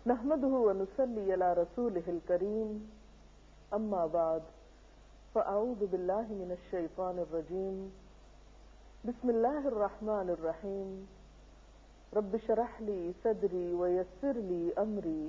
نحمده ونصلي على رسوله الكريم اما بعد فاعوذ بالله من الشيطان الرجيم بسم الله الرحمن الرحيم رب اشرح لي صدري ويسر لي امري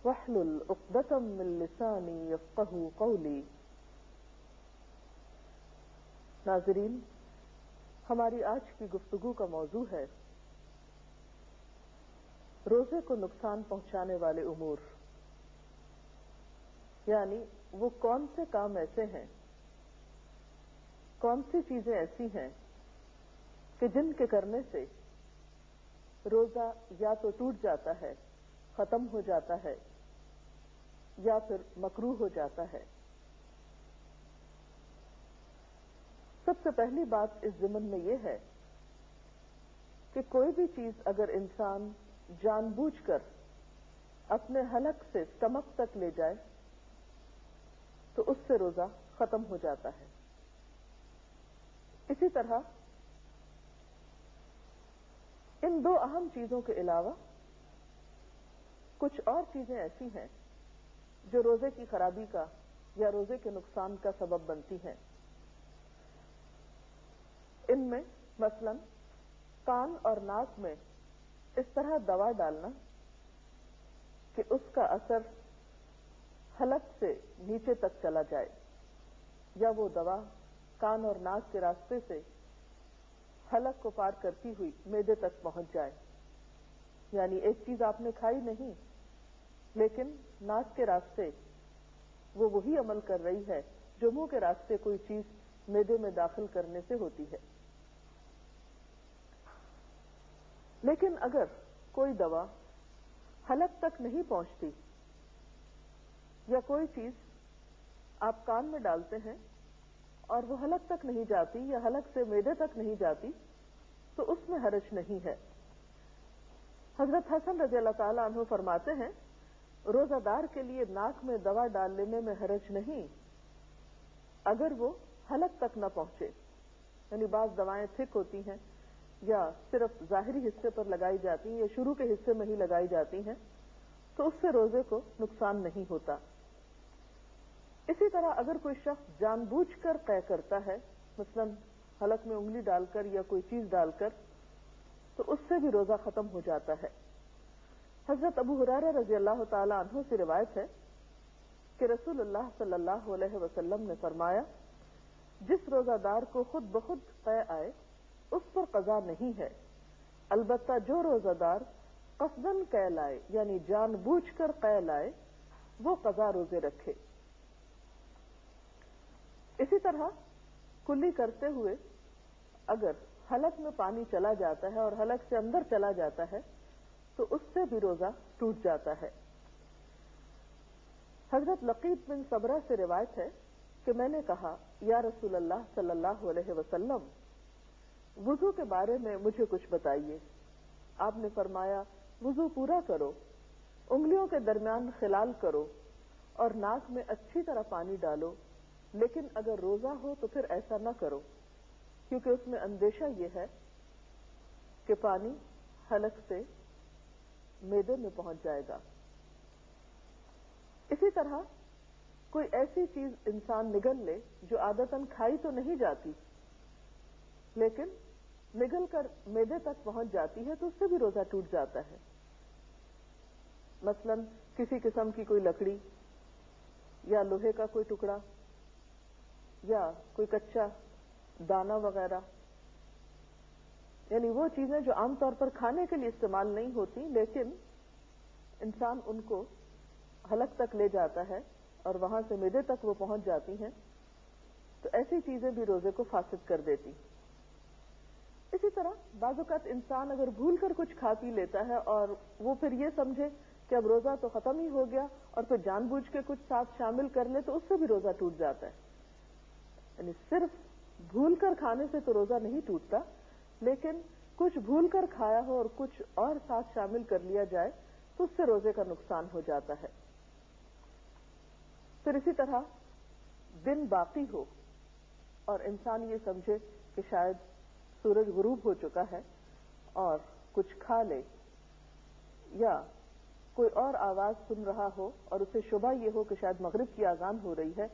واحلل عقدة من لساني يفقهوا قولي۔ ناظرین، ہماری آج کی گفتگو کا موضوع ہے روزے کو نقصان پہنچانے والے امور، یعنی وہ کون سے کام ایسے ہیں، کون سی چیزیں ایسی ہیں کہ جن کے کرنے سے روزہ یا تو ٹوٹ جاتا ہے، ختم ہو جاتا ہے، یا پھر مکروہ ہو جاتا ہے۔ سب سے پہلی بات اس ضمن میں یہ ہے کہ کوئی بھی چیز اگر انسان جان بوجھ کر اپنے حلق سے اسٹمک تک لے جائے تو اس سے روزہ ختم ہو جاتا ہے۔ اسی طرح ان دو اہم چیزوں کے علاوہ کچھ اور چیزیں ایسی ہیں جو روزے کی خرابی کا یا روزے کے نقصان کا سبب بنتی ہیں۔ ان میں مثلا کان اور ناک میں اس طرح دوا ڈالنا کہ اس کا اثر حلق سے نیچے تک چلا جائے، یا وہ دوا کان اور ناک کے راستے سے حلق کو پار کرتی ہوئی معدے تک پہنچ جائے، یعنی ایک چیز آپ نے کھائی نہیں لیکن ناک کے راستے وہ وہی عمل کر رہی ہے جو منہ کے راستے کوئی چیز معدے میں داخل کرنے سے ہوتی ہے۔ لیکن اگر کوئی دوا حلق تک نہیں پہنچتی، یا کوئی چیز آپ کان میں ڈالتے ہیں اور وہ حلق تک نہیں جاتی یا حلق سے معدے تک نہیں جاتی، تو اس میں حرج نہیں ہے۔ حضرت حسن رضی اللہ تعالیٰ عنہ فرماتے ہیں روزہ دار کے لیے ناک میں دوا ڈال لینے میں حرج نہیں اگر وہ حلق تک نہ پہنچے، یعنی بعض دوائیں تھک ہوتی ہیں یا صرف ظاہری حصے پر لگائی جاتی ہیں یا شروع کے حصے میں ہی لگائی جاتی ہیں، تو اس سے روزے کو نقصان نہیں ہوتا۔ اسی طرح اگر کوئی شخص جان بوجھ کر قے کرتا ہے، مثلا حلق میں انگلی ڈال کر یا کوئی چیز ڈال کر، تو اس سے بھی روزہ ختم ہو جاتا ہے۔ حضرت ابو ہریرہ رضی اللہ تعالی عنہ سے روایت ہے کہ رسول اللہ صلی اللہ علیہ وسلم نے فرمایا جس روزہ دار کو خود بخود قے آئے اس پر قضا نہیں ہے، البتہ جو روزہ دار قصداً قے لائے یعنی جان بوجھ کر قے لائے وہ قضا روزے رکھے۔ اسی طرح کلی کرتے ہوئے اگر حلق میں پانی چلا جاتا ہے اور حلق سے اندر چلا جاتا ہے تو اس سے بھی روزہ ٹوٹ جاتا ہے۔ حضرت لقیط بن صبرہ سے روایت ہے کہ میں نے کہا یا رسول اللہ صلی اللہ علیہ وسلم وضو کے بارے میں مجھے کچھ بتائیے۔ آپ نے فرمایا وضو پورا کرو، انگلیوں کے درمیان خلال کرو اور ناک میں اچھی طرح پانی ڈالو، لیکن اگر روزہ ہو تو پھر ایسا نہ کرو کیونکہ اس میں اندیشہ یہ ہے کہ پانی حلق سے معدے میں پہنچ جائے گا۔ اسی طرح کوئی ایسی چیز انسان نگل لے جو عادتاً کھائی تو نہیں جاتی لیکن نگل کر معدے تک پہنچ جاتی ہے تو اس سے بھی روزہ ٹوٹ جاتا ہے۔ مثلا کسی قسم کی کوئی لکڑی یا لوہے کا کوئی ٹکڑا یا کوئی کچا دانا وغیرہ، یعنی وہ چیزیں جو عام طور پر کھانے کے لیے استعمال نہیں ہوتی لیکن انسان ان کو حلق تک لے جاتا ہے اور وہاں سے معدے تک وہ پہنچ جاتی ہیں، تو ایسی چیزیں بھی روزے کو فاسد کر دیتی۔ اسی طرح بعض اوقات انسان اگر بھول کر کچھ کھا پی لیتا ہے اور وہ پھر یہ سمجھے کہ اب روزہ تو ختم ہی ہو گیا اور پھر جان بوجھ کے کچھ ساتھ شامل کر لے تو اس سے بھی روزہ ٹوٹ جاتا ہے۔ یعنی صرف بھول کر کھانے سے تو روزہ نہیں ٹوٹتا، لیکن کچھ بھول کر کھایا ہو اور کچھ اور ساتھ شامل کر لیا جائے تو اس سے روزے کا نقصان ہو جاتا ہے۔ پھر اسی طرح دن باقی ہو اور انسان یہ سمجھے کہ شاید سورج غروب ہو چکا ہے اور کچھ کھا لے، یا کوئی اور آواز سن رہا ہو اور اسے شبہ یہ ہو کہ شاید مغرب کی اذان ہو رہی ہے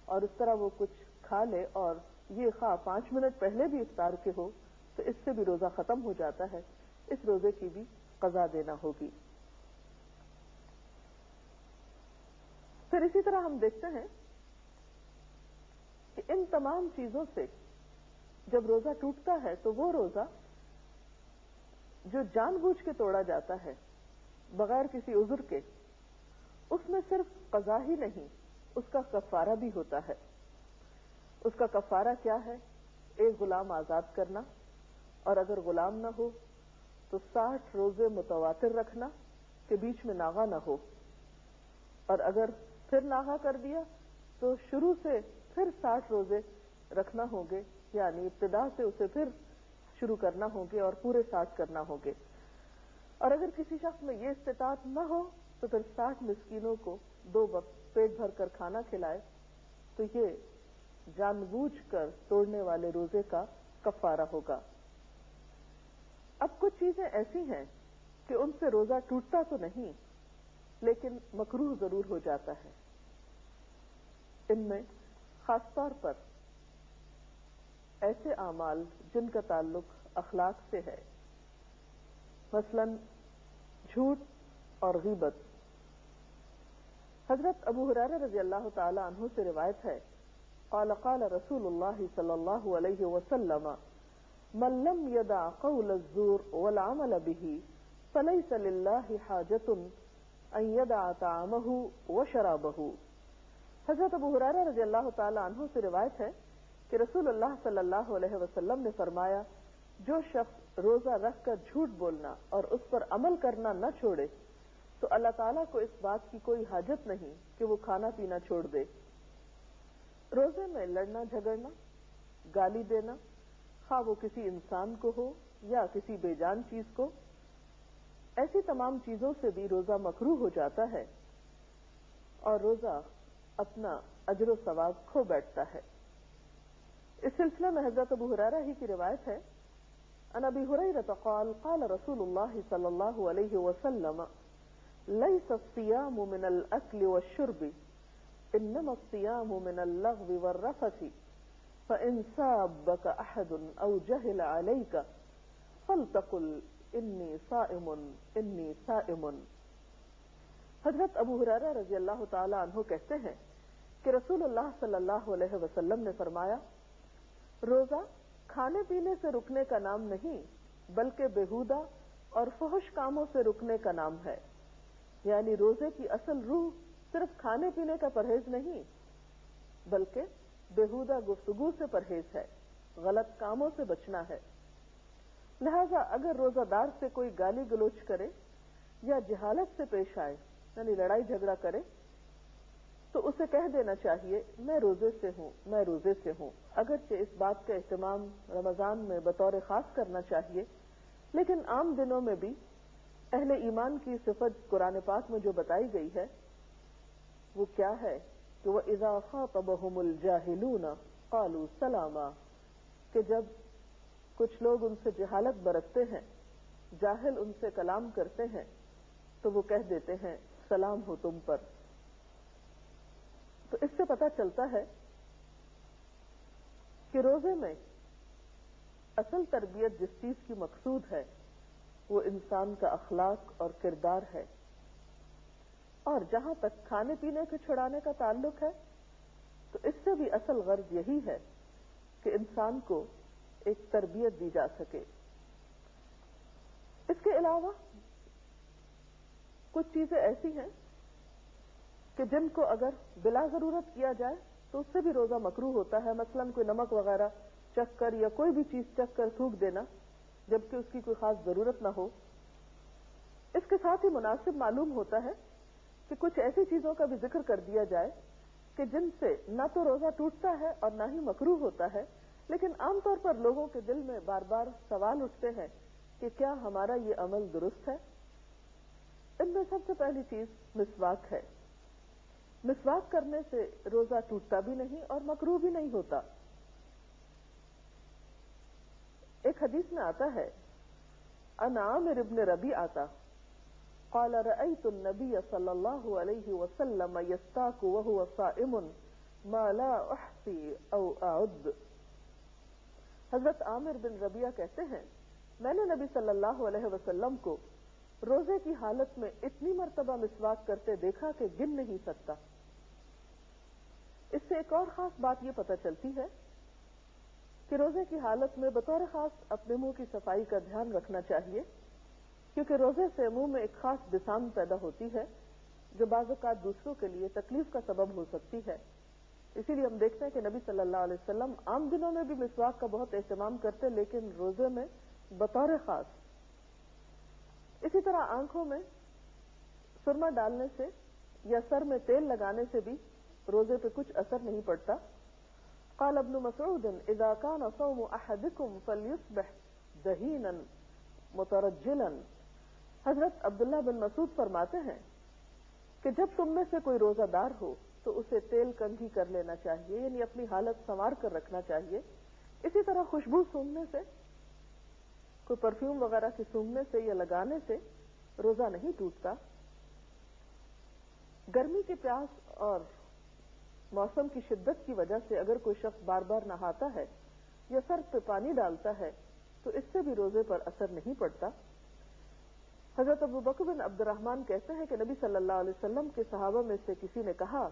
اور اس طرح وہ کچھ کھا لے اور یہ خواہ 5 منٹ پہلے بھی افطار کے ہو تو اس سے بھی روزہ ختم ہو جاتا ہے. اس روزے کی بھی قضا دینا ہوگی. پھر اسی طرح ہم دیکھتے ہیں کہ ان تمام چیزوں سے جب روزہ ٹوٹتا ہے تو وہ روزہ جو جان بوجھ کے توڑا جاتا ہے بغیر کسی عذر کے، اس میں صرف قضا ہی نہیں، اس کا کفارہ بھی ہوتا ہے. اس کا کفارہ کیا ہے؟ ایک غلام آزاد کرنا، اور اگر غلام نہ ہو تو 60 روزے متواتر رکھنا کہ بیچ میں ناغہ نہ ہو، اور اگر پھر ناغہ کر دیا تو شروع سے پھر 60 روزے رکھنا ہوں گے، یعنی ابتدا سے اسے پھر شروع کرنا ہوں گے اور پورے 60 کرنا ہوں گے. اور اگر کسی شخص میں یہ استطاعت نہ ہو تو پھر 60 مسکینوں کو 2 وقت پیٹ بھر کر کھانا کھلائے. تو یہ جان بوجھ کر توڑنے والے روزے کا کفارہ ہوگا. اب کچھ چیزیں ایسی ہیں کہ ان سے روزہ ٹوٹتا تو نہیں لیکن مکروہ ضرور ہو جاتا ہے. ان میں خاص طور پر ایسے اعمال جن کا تعلق اخلاق سے ہے، مثلا جھوٹ اور غیبت. حضرت ابو ہریرہ رضی اللہ تعالی عنہ سے روایت ہے، قال قال رسول اللہ صلی اللہ علیہ وسلم من لم يدع قول الزور والعمل به فليس لله حاجة ان يدع طعامه وشرابه. حضرت ابو ہریرہ رضی اللہ تعالی عنہ سے روایت ہے کہ رسول اللہ صلی اللہ علیہ وسلم نے فرمایا، جو شخص روزہ رکھ کر جھوٹ بولنا اور اس پر عمل کرنا نہ چھوڑے تو اللہ تعالیٰ کو اس بات کی کوئی حاجت نہیں کہ وہ کھانا پینا چھوڑ دے. روزے میں لڑنا جھگڑنا، گالی دینا، خواہ وہ کسی انسان کو ہو یا کسی بے جان چیز کو، ایسی تمام چیزوں سے بھی روزہ مکروہ ہو جاتا ہے اور روزہ اپنا اجر و ثواب کھو بیٹھتا ہے. اس سلسلے میں حضرت ابو ہریرہ ہی کی روایت ہے، عن ابی ہریرہ قال قال رسول اللہ صلی اللہ علیہ وسلم ليس الصيام من الاكل والشرب انما الصيام من اللغو والرفث فان سابك احد او جهل عليك فلتقل انی صائم انی صائم. حضرت ابو ہریرہ رضی اللہ تعالی عنہ کہتے ہیں کہ رسول اللہ صلی اللہ علیہ وسلم نے فرمایا، روزہ کھانے پینے سے رکنے کا نام نہیں بلکہ بےہودہ اور فحش کاموں سے رکنے کا نام ہے. یعنی روزے کی اصل روح صرف کھانے پینے کا پرہیز نہیں بلکہ بےہودہ گفتگو سے پرہیز ہے، غلط کاموں سے بچنا ہے. لہذا اگر روزہ دار سے کوئی گالی گلوچ کرے یا جہالت سے پیش آئے، یعنی لڑائی جھگڑا کرے، تو اسے کہہ دینا چاہیے میں روزے سے ہوں، میں روزے سے ہوں. اگرچہ اس بات کا اہتمام رمضان میں بطور خاص کرنا چاہیے، لیکن عام دنوں میں بھی اہل ایمان کی صفت قرآن پاک میں جو بتائی گئی ہے وہ کیا ہے کہ وَإِذَا خَاطَبَهُمُ الْجَاهِلُونَ قَالُوا سَلَامًا، کہ جب کچھ لوگ ان سے جہالت برتتے ہیں، جاہل ان سے کلام کرتے ہیں تو وہ کہہ دیتے ہیں سلام ہو تم پر. تو اس سے پتہ چلتا ہے کہ روزے میں اصل تربیت جس چیز کی مقصود ہے وہ انسان کا اخلاق اور کردار ہے. اور جہاں تک کھانے پینے کے چھڑانے کا تعلق ہے تو اس سے بھی اصل غرض یہی ہے کہ انسان کو ایک تربیت دی جا سکے. اس کے علاوہ کچھ چیزیں ایسی ہیں کہ جن کو اگر بلا ضرورت کیا جائے تو اس سے بھی روزہ مکروہ ہوتا ہے. مثلا کوئی نمک وغیرہ چکھ کر یا کوئی بھی چیز چکھ کر تھوک دینا جبکہ اس کی کوئی خاص ضرورت نہ ہو. اس کے ساتھ ہی مناسب معلوم ہوتا ہے کہ کچھ ایسی چیزوں کا بھی ذکر کر دیا جائے کہ جن سے نہ تو روزہ ٹوٹتا ہے اور نہ ہی مکروہ ہوتا ہے، لیکن عام طور پر لوگوں کے دل میں بار بار سوال اٹھتے ہیں کہ کیا ہمارا یہ عمل درست ہے. ان میں سب سے پہلی چیز مسواک ہے. مسواک کرنے سے روزہ ٹوٹتا بھی نہیں اور مکروہ بھی نہیں ہوتا. ایک حدیث میں آتا ہے، عن عامر ابن ربیعہ قال رأيت النبي صلى الله عليه وسلم يستاك وهو صائم ما لا احصي او اعد. حضرت عامر بن ربیعہ کہتے ہیں میں نے نبی صلی اللہ علیہ وسلم کو روزے کی حالت میں اتنی مرتبہ مسواک کرتے دیکھا کہ گن نہیں سکتا. اس سے ایک اور خاص بات یہ پتہ چلتی ہے کہ روزے کی حالت میں بطور خاص اپنے منہ کی صفائی کا دھیان رکھنا چاہیے، کیونکہ روزے سے منہ میں ایک خاص بسام پیدا ہوتی ہے جو بعض اوقات دوسروں کے لیے تکلیف کا سبب ہو سکتی ہے. اسی لیے ہم دیکھتے ہیں کہ نبی صلی اللہ علیہ وسلم عام دنوں میں بھی مسواک کا بہت اہتمام کرتے، لیکن روزے میں بطور خاص. اسی طرح آنکھوں میں سرما ڈالنے سے یا سر میں تیل لگانے سے بھی روزے پہ کچھ اثر نہیں پڑتا. قال ابن مسعود اذا كان صوم احدكم فليصبح دهينا مترجلا. حضرت عبداللہ بن مسعود فرماتے ہیں کہ جب تم میں سے کوئی روزہ دار ہو تو اسے تیل کنگھی کر لینا چاہیے، یعنی اپنی حالت سنوار کر رکھنا چاہیے. اسی طرح خوشبو سونگھنے سے، کوئی پرفیوم وغیرہ کی سونگھنے سے یا لگانے سے روزہ نہیں ٹوٹتا. گرمی کی پیاس اور موسم کی شدت کی وجہ سے اگر کوئی شخص بار بار نہاتا ہے یا سر پہ پانی ڈالتا ہے تو اس سے بھی روزے پر اثر نہیں پڑتا. حضرت ابو بکر بن عبد الرحمن کہتے ہیں کہ نبی صلی اللہ علیہ وسلم کے صحابہ میں سے کسی نے کہا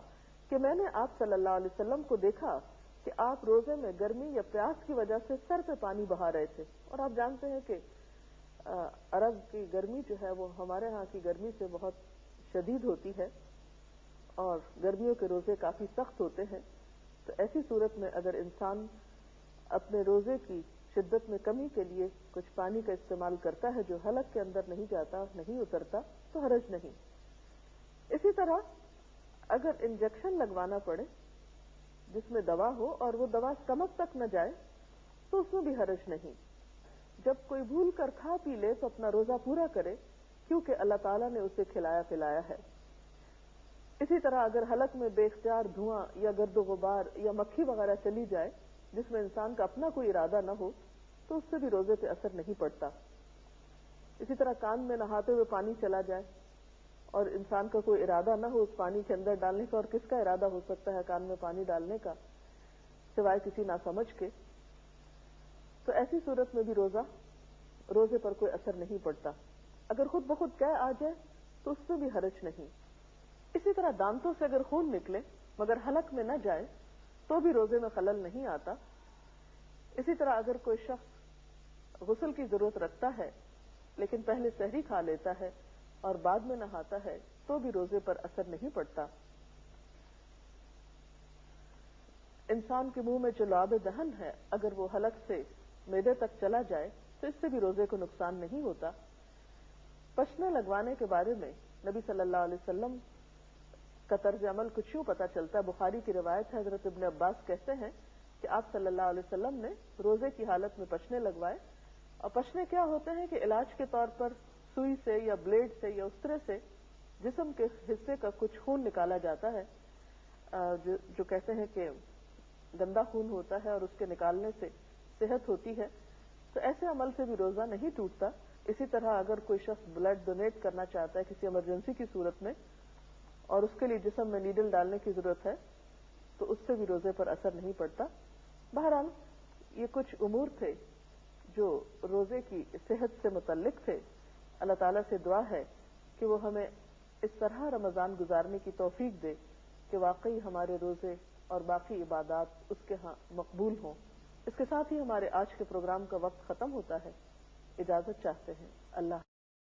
کہ میں نے آپ صلی اللہ علیہ وسلم کو دیکھا کہ آپ روزے میں گرمی یا پیاس کی وجہ سے سر پہ پانی بہا رہے تھے. اور آپ جانتے ہیں کہ عرب کی گرمی جو ہے وہ ہمارے ہاں کی گرمی سے بہت شدید ہوتی ہے اور گرمیوں کے روزے کافی سخت ہوتے ہیں. تو ایسی صورت میں اگر انسان اپنے روزے کی شدت میں کمی کے لیے کچھ پانی کا استعمال کرتا ہے جو حلق کے اندر نہیں جاتا، نہیں اترتا، تو حرج نہیں. اسی طرح اگر انجیکشن لگوانا پڑے جس میں دوا ہو اور وہ دوا اسٹمک تک نہ جائے تو اس میں بھی حرج نہیں. جب کوئی بھول کر کھا پی لے تو اپنا روزہ پورا کرے، کیونکہ اللہ تعالیٰ نے اسے کھلایا پلایا ہے. اسی طرح اگر حلق میں بے اختیار دھواں یا گرد و غبار یا مکھی وغیرہ چلی جائے جس میں انسان کا اپنا کوئی ارادہ نہ ہو تو اس سے بھی روزے پہ اثر نہیں پڑتا. اسی طرح کان میں نہاتے ہوئے پانی چلا جائے اور انسان کا کوئی ارادہ نہ ہو اس پانی کے اندر ڈالنے کا، اور کس کا ارادہ ہو سکتا ہے کان میں پانی ڈالنے کا سوائے کسی ناسمجھ کے، تو ایسی صورت میں بھی روزے پر کوئی اثر نہیں پڑتا. اگر خود بخود قے آ جائے تو اس میں بھی حرج نہیں. اسی طرح دانتوں سے اگر خون نکلے مگر حلق میں نہ جائے تو بھی روزے میں خلل نہیں آتا. اسی طرح اگر کوئی شخص غسل کی ضرورت رکھتا ہے لیکن پہلے سحری کھا لیتا ہے اور بعد میں نہاتا ہے تو بھی روزے پر اثر نہیں پڑتا. انسان کے منہ میں جو لعاب دہن ہے اگر وہ حلق سے معدے تک چلا جائے تو اس سے بھی روزے کو نقصان نہیں ہوتا. پشنے لگوانے کے بارے میں نبی صلی اللہ علیہ وسلم کا طرز عمل کچھ یوں پتہ چلتا ہے. بخاری کی روایت ہے، حضرت ابن عباس کہتے ہیں کہ آپ صلی اللہ علیہ وسلم نے روزے کی حالت میں پشنے لگوائے. اور پشنے کیا ہوتے ہیں کہ علاج کے طور پر سوئی سے یا بلیڈ سے یا اس طرح سے جسم کے حصے کا کچھ خون نکالا جاتا ہے جو کہتے ہیں کہ گندا خون ہوتا ہے اور اس کے نکالنے سے صحت ہوتی ہے. تو ایسے عمل سے بھی روزہ نہیں ٹوٹتا. اسی طرح اگر کوئی شخص بلڈ ڈونیٹ کرنا چاہتا ہے کسی ایمرجنسی کی صورت میں اور اس کے لیے جسم میں نیڈل ڈالنے کی ضرورت ہے تو اس سے بھی روزے پر اثر نہیں پڑتا. بہرحال یہ کچھ امور تھے جو روزے کی صحت سے متعلق تھے. اللہ تعالیٰ سے دعا ہے کہ وہ ہمیں اس طرح رمضان گزارنے کی توفیق دے کہ واقعی ہمارے روزے اور باقی عبادات اس کے ہاں مقبول ہوں. اس کے ساتھ ہی ہمارے آج کے پروگرام کا وقت ختم ہوتا ہے. اجازت چاہتے ہیں. اللہ